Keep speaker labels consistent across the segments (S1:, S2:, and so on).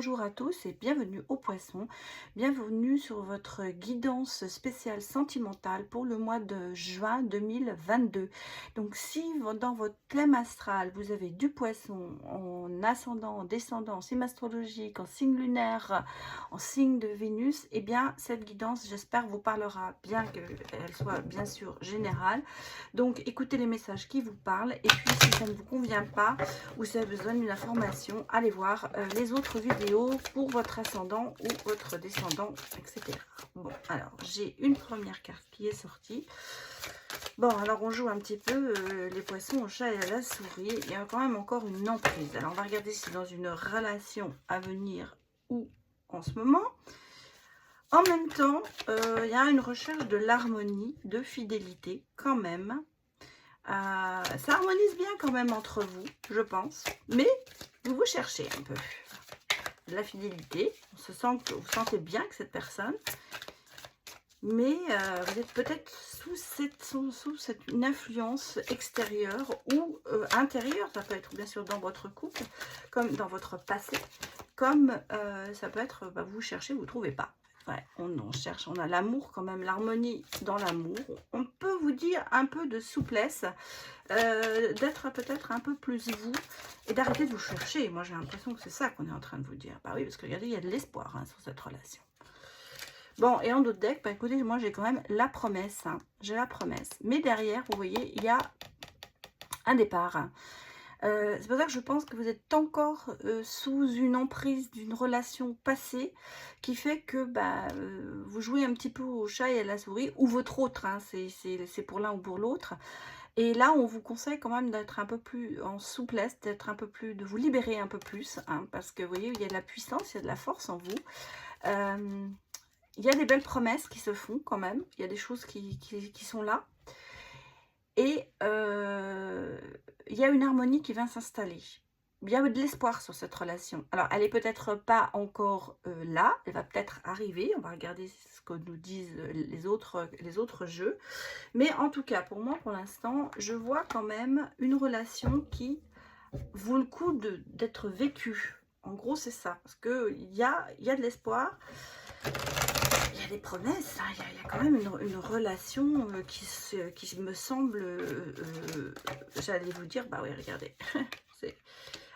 S1: bonjour à tous et bienvenue au Poisson. Bienvenue sur votre guidance spéciale sentimentale pour le mois de juin 2022. Donc si dans votre thème astral, vous avez du Poisson en ascendant, en descendant, en signe astrologique, en signe lunaire, en signe de Vénus, eh bien cette guidance, j'espère, vous parlera, bien qu'elle soit bien sûr générale. Donc écoutez les messages qui vous parlent et puis si ça ne vous convient pas ou si vous avez besoin d'une information, allez voir les autres vidéos pour votre ascendant ou votre descendant, etc. Bon, alors j'ai une première carte qui est sortie. Bon, alors on joue un petit peu les poissons au chat et à la souris. Il y a quand même encore une emprise. Alors on va regarder si dans une relation à venir ou en ce moment. En même temps, il y a une recherche de l'harmonie, de fidélité quand même. Ça harmonise bien quand même entre vous, je pense. Mais vous vous cherchez un peu. De la fidélité. On se sent que vous sentez bien que cette personne. Mais vous êtes peut-être sous une influence extérieure ou intérieure. Ça peut être bien sûr dans votre couple, comme dans votre passé. Comme ça peut être, vous cherchez, vous ne trouvez pas. Ouais, on cherche, on a l'amour quand même, l'harmonie dans l'amour. On peut vous dire un peu de souplesse, d'être peut-être un peu plus vous et d'arrêter de vous chercher. Moi, j'ai l'impression que c'est ça qu'on est en train de vous dire. Bah oui, parce que regardez, il y a de l'espoir sur cette relation. Bon, et en d'autres decks, écoutez, moi, j'ai quand même la promesse. J'ai la promesse. Mais derrière, vous voyez, il y a un départ. C'est pour ça que je pense que vous êtes encore sous une emprise d'une relation passée qui fait que vous jouez un petit peu au chat et à la souris, ou votre autre, hein, c'est pour l'un ou pour l'autre. Et là, on vous conseille quand même d'être un peu plus en souplesse, d'être un peu plus, de vous libérer un peu plus, hein, parce que vous voyez, il y a de la puissance, il y a de la force en vous. Il y a des belles promesses qui se font quand même, il y a des choses qui sont là. Et il y a une harmonie qui vient s'installer. Il y a de l'espoir sur cette relation. Alors, elle n'est peut-être pas encore là, elle va peut-être arriver. On va regarder ce que nous disent les autres jeux. Mais en tout cas, pour moi, pour l'instant, je vois quand même une relation qui vaut le coup d'être vécue. En gros, c'est ça. Parce qu'il y a de l'espoir. Il y a des promesses, hein. Il y a quand même une relation qui me semble, j'allais vous dire, bah oui, regardez.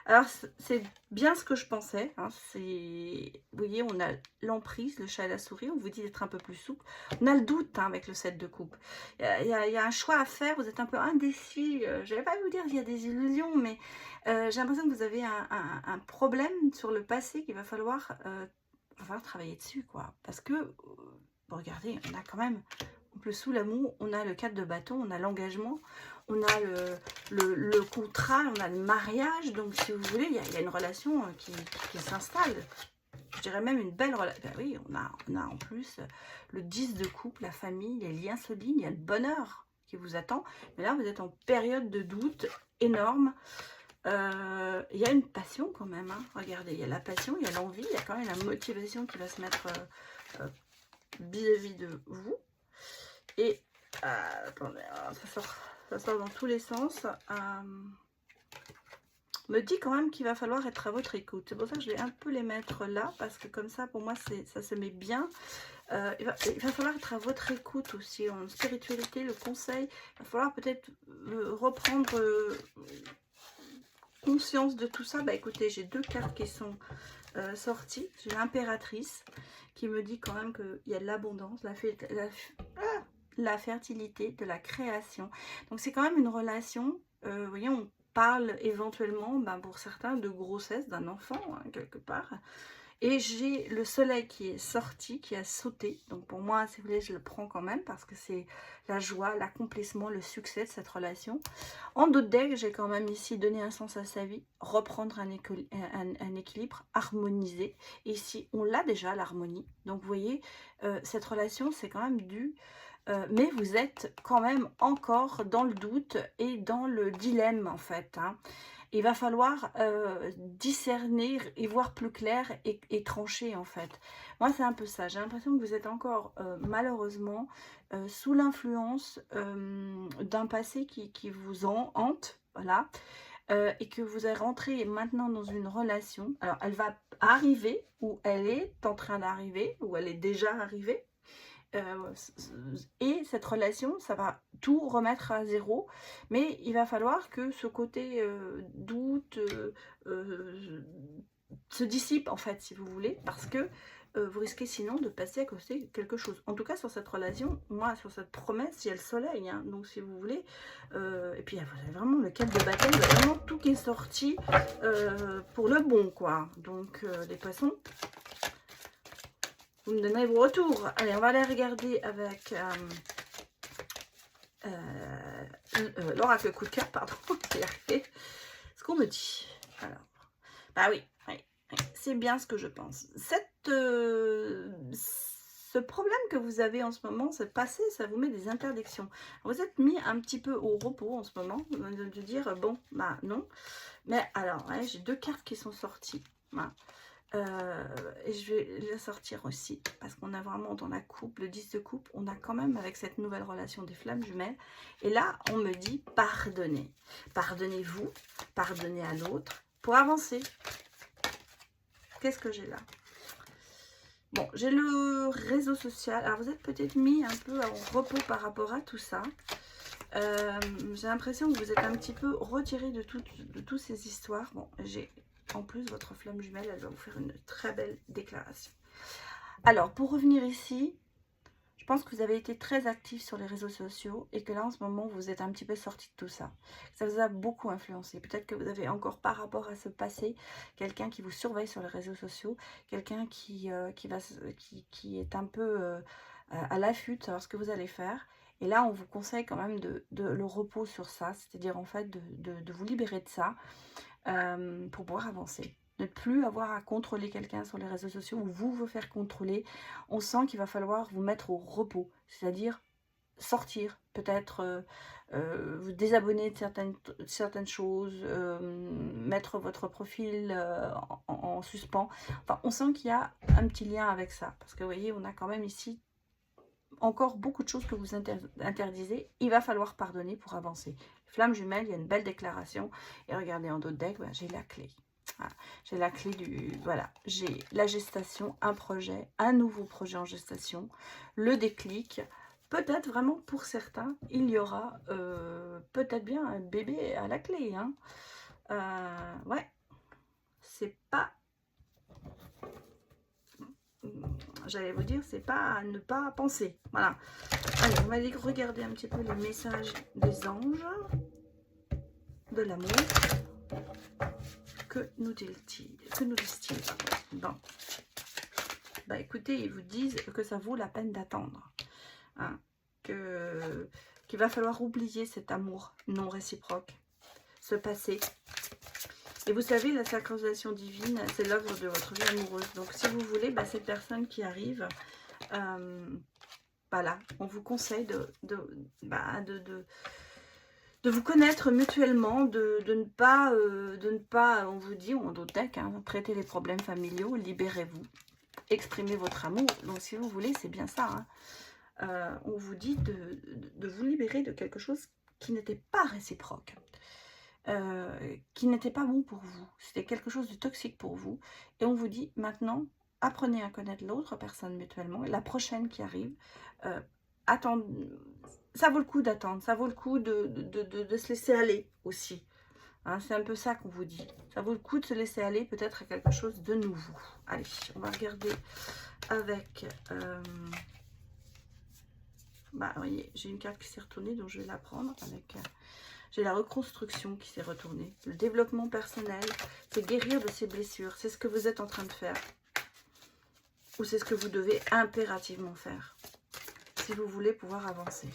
S1: Alors, c'est bien ce que je pensais, hein. Vous voyez, on a l'emprise, le chat et la souris, on vous dit d'être un peu plus souple. On a le doute, hein, avec le 7 de coupe. Il y a un choix à faire, vous êtes un peu indécis. Je ne vais pas vous dire qu'il y a des illusions, mais j'ai l'impression que vous avez un problème sur le passé qu'il va falloir travailler dessus, quoi. Parce que, regardez, on a quand même, en plus sous l'amour, on a le 4 de bâton, on a l'engagement, on a le contrat, on a le mariage. Donc, si vous voulez, il y a une relation qui s'installe. Je dirais même une belle relation. Ben oui, on a en plus le 10 de coupe, la famille, les liens solides, il y a le bonheur qui vous attend. Mais là, vous êtes en période de doute énorme. Il y a une passion quand même, hein. Regardez, il y a la passion, il y a l'envie, il y a quand même la motivation qui va se mettre vis-à-vis de vous. Et attendez, ça sort dans tous les sens. Me dit quand même qu'il va falloir être à votre écoute. C'est pour ça que je vais un peu les mettre là, parce que comme ça, pour moi, ça se met bien. Il va falloir être à votre écoute aussi en spiritualité, le conseil. Il va falloir peut-être reprendre conscience de tout ça. Bah écoutez, j'ai deux cartes qui sont sorties. J'ai l'impératrice qui me dit quand même qu'il y a de l'abondance, la fertilité, de la création. Donc c'est quand même une relation, vous voyez, on parle éventuellement, pour certains, de grossesse d'un enfant, hein, quelque part. Et j'ai le soleil qui est sorti, qui a sauté. Donc pour moi, si vous voulez, je le prends quand même parce que c'est la joie, l'accomplissement, le succès de cette relation. En d'autres decks, j'ai quand même ici donné un sens à sa vie, reprendre un équilibre, harmoniser. Et ici, on l'a déjà, l'harmonie. Donc vous voyez, cette relation, c'est quand même dû... mais vous êtes quand même encore dans le doute et dans le dilemme, en fait, hein. Il va falloir discerner et voir plus clair et trancher, en fait. Moi, c'est un peu ça. J'ai l'impression que vous êtes encore, malheureusement, sous l'influence d'un passé qui vous hante. Voilà. et que vous allez rentrer maintenant dans une relation. Alors, elle va arriver, ou elle est en train d'arriver, ou elle est déjà arrivée. Et cette relation, ça va tout remettre à zéro, mais il va falloir que ce côté doute se dissipe en fait, si vous voulez, parce que vous risquez sinon de passer à côté de quelque chose. En tout cas, sur cette relation, moi, sur cette promesse, il y a le soleil, hein, donc si vous voulez, et puis vous avez vraiment le cadre de bataille, il y a vraiment tout qui est sorti pour le bon, quoi. Donc, les poissons, vous me donnez vos retours. Allez, on va aller regarder avec l'oracle coup de cœur, pardon, ce qu'on me dit. Alors, bah oui, c'est bien ce que je pense. Ce problème que vous avez en ce moment, ce passé, ça vous met des interdictions. Vous êtes mis un petit peu au repos en ce moment, de dire, bon, bah non. Mais alors, j'ai 2 cartes qui sont sorties. Voilà. Et je vais les sortir aussi, parce qu'on a vraiment dans la coupe, le 10 de coupe, on a quand même avec cette nouvelle relation des flammes jumelles. Et là, on me dit pardonnez. Pardonnez-vous, pardonnez à l'autre pour avancer. Qu'est-ce que j'ai là? Bon, j'ai le réseau social. Alors, vous êtes peut-être mis un peu en repos par rapport à tout ça. J'ai l'impression que vous êtes un petit peu retiré de toutes ces histoires. Bon, j'ai en plus votre flamme jumelle, elle va vous faire une très belle déclaration. Alors, pour revenir ici, je pense que vous avez été très actif sur les réseaux sociaux et que là, en ce moment, vous êtes un petit peu sorti de tout ça. Ça vous a beaucoup influencé. Peut-être que vous avez encore, par rapport à ce passé, quelqu'un qui vous surveille sur les réseaux sociaux, quelqu'un qui est un peu à l'affût de savoir ce que vous allez faire. Et là, on vous conseille quand même de le repos sur ça, c'est-à-dire en fait de vous libérer de ça pour pouvoir avancer. Ne plus avoir à contrôler quelqu'un sur les réseaux sociaux ou vous faire contrôler. On sent qu'il va falloir vous mettre au repos, c'est-à-dire sortir, peut-être vous désabonner de certaines choses, mettre votre profil en suspens. Enfin, on sent qu'il y a un petit lien avec ça, parce que vous voyez, on a quand même ici encore beaucoup de choses que vous interdisez. Il va falloir pardonner pour avancer. Flamme jumelle, il y a une belle déclaration. Et regardez en d'autres decks, ben, j'ai la clé. Voilà. J'ai la clé du... Voilà, j'ai la gestation, un projet, un nouveau projet en gestation, le déclic. Peut-être vraiment pour certains, il y aura peut-être bien un bébé à la clé. Hein. Ouais, c'est pas... J'allais vous dire, c'est pas à ne pas penser. Voilà. Allez, on va aller regarder un petit peu les messages des anges, de l'amour. Que nous disent-ils? Bon. Bah écoutez, ils vous disent que ça vaut la peine d'attendre. Hein, qu'il va falloir oublier cet amour non réciproque, ce passé. Et vous savez, la sacralisation divine, c'est l'œuvre de votre vie amoureuse. Donc si vous voulez, bah, cette personne qui arrive, voilà, on vous conseille de vous connaître mutuellement, de ne pas, on vous dit, on doute, hein, traiter les problèmes familiaux, libérez-vous, exprimez votre amour. Donc si vous voulez, c'est bien ça. Hein. On vous dit de vous libérer de quelque chose qui n'était pas réciproque, qui n'était pas bon pour vous. C'était quelque chose de toxique pour vous. Et on vous dit maintenant, apprenez à connaître l'autre personne mutuellement. Et la prochaine qui arrive, attendez. Ça vaut le coup d'attendre, ça vaut le coup de se laisser aller aussi. Hein, c'est un peu ça qu'on vous dit. Ça vaut le coup de se laisser aller peut-être à quelque chose de nouveau. Allez, on va regarder avec... bah, vous voyez, j'ai une carte qui s'est retournée, donc je vais la prendre avec... j'ai la reconstruction qui s'est retournée. Le développement personnel, c'est guérir de ses blessures. C'est ce que vous êtes en train de faire. Ou c'est ce que vous devez impérativement faire. Si vous voulez pouvoir avancer.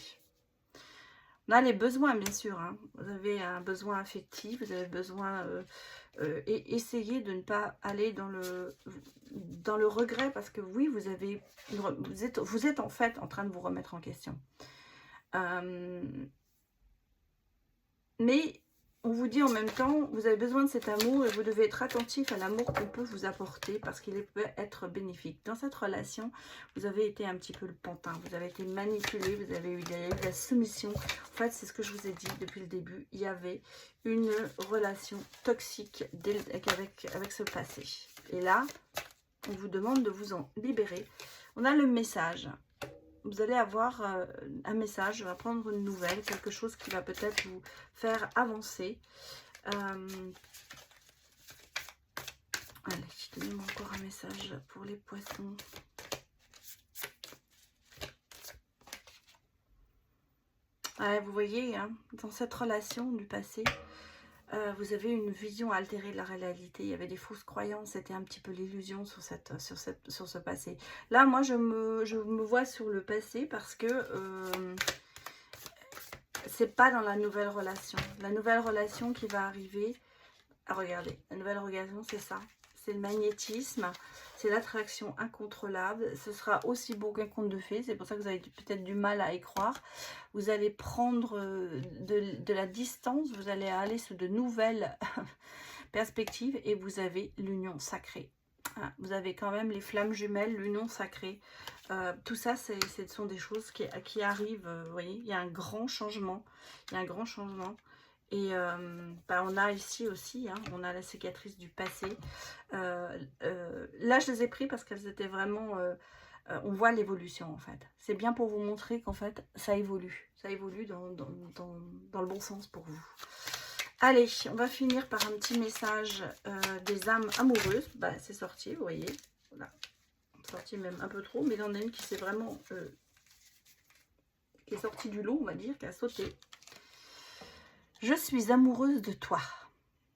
S1: On a les besoins, bien sûr. Hein. Vous avez un besoin affectif, vous avez besoin... et essayez de ne pas aller dans le regret, parce que oui, vous êtes en fait en train de vous remettre en question. Mais on vous dit en même temps, vous avez besoin de cet amour et vous devez être attentif à l'amour qu'on peut vous apporter parce qu'il peut être bénéfique. Dans cette relation, vous avez été un petit peu le pantin, vous avez été manipulé, vous avez eu de la soumission. En fait, c'est ce que je vous ai dit depuis le début. Il y avait une relation toxique avec ce passé. Et là, on vous demande de vous en libérer. On a le message. Vous allez avoir un message, on va prendre une nouvelle, quelque chose qui va peut-être vous faire avancer. Allez, donnez-moi encore un message pour les poissons. Ouais, vous voyez, hein, dans cette relation du passé, vous avez une vision altérée de la réalité. Il y avait des fausses croyances, c'était un petit peu l'illusion sur ce passé. Là, moi, je me vois sur le passé parce que c'est pas dans la nouvelle relation. La nouvelle relation qui va arriver, ah, regardez, la nouvelle relation, c'est ça. C'est le magnétisme, c'est l'attraction incontrôlable. Ce sera aussi beau qu'un conte de fées. C'est pour ça que vous avez peut-être du mal à y croire. Vous allez prendre de la distance. Vous allez aller sur de nouvelles perspectives. Et vous avez l'union sacrée. Vous avez quand même les flammes jumelles, l'union sacrée. Tout ça, ce sont des choses qui arrivent. Vous voyez, il y a un grand changement. Il y a un grand changement. Et on a ici aussi, hein, on a la cicatrice du passé. Là, je les ai pris parce qu'elles étaient vraiment... on voit l'évolution, en fait. C'est bien pour vous montrer qu'en fait, ça évolue. Ça évolue dans le bon sens pour vous. Allez, on va finir par un petit message des âmes amoureuses. Bah, c'est sorti, vous voyez. Voilà. Sorti même un peu trop, mais il y en a une qui s'est vraiment... qui est sortie du lot, on va dire, qui a sauté. Je suis amoureuse de toi.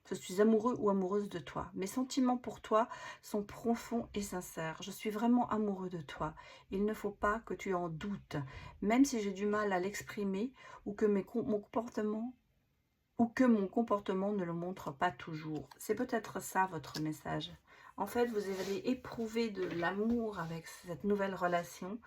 S1: Je suis amoureux ou amoureuse de toi. Mes sentiments pour toi sont profonds et sincères. Je suis vraiment amoureux de toi. Il ne faut pas que tu en doutes. Même si j'ai du mal à l'exprimer ou que mon comportement ne le montre pas toujours. C'est peut-être ça votre message. En fait, vous allez éprouver de l'amour avec cette nouvelle relation.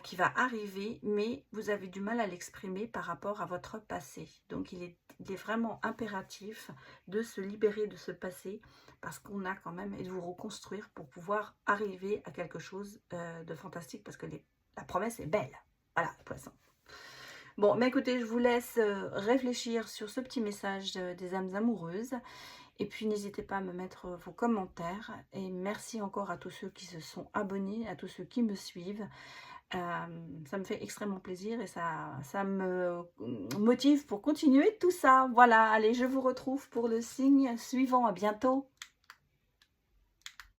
S1: Qui va arriver, mais vous avez du mal à l'exprimer par rapport à votre passé. Donc il est vraiment impératif de se libérer de ce passé parce qu'on a quand même, et de vous reconstruire pour pouvoir arriver à quelque chose de fantastique parce que la promesse est belle. Voilà, les poissons. Bon, mais écoutez, je vous laisse réfléchir sur ce petit message des âmes amoureuses. Et puis, n'hésitez pas à me mettre vos commentaires. Et merci encore à tous ceux qui se sont abonnés, à tous ceux qui me suivent. Ça me fait extrêmement plaisir et ça me motive pour continuer tout ça. Voilà, allez, je vous retrouve pour le signe suivant. À bientôt.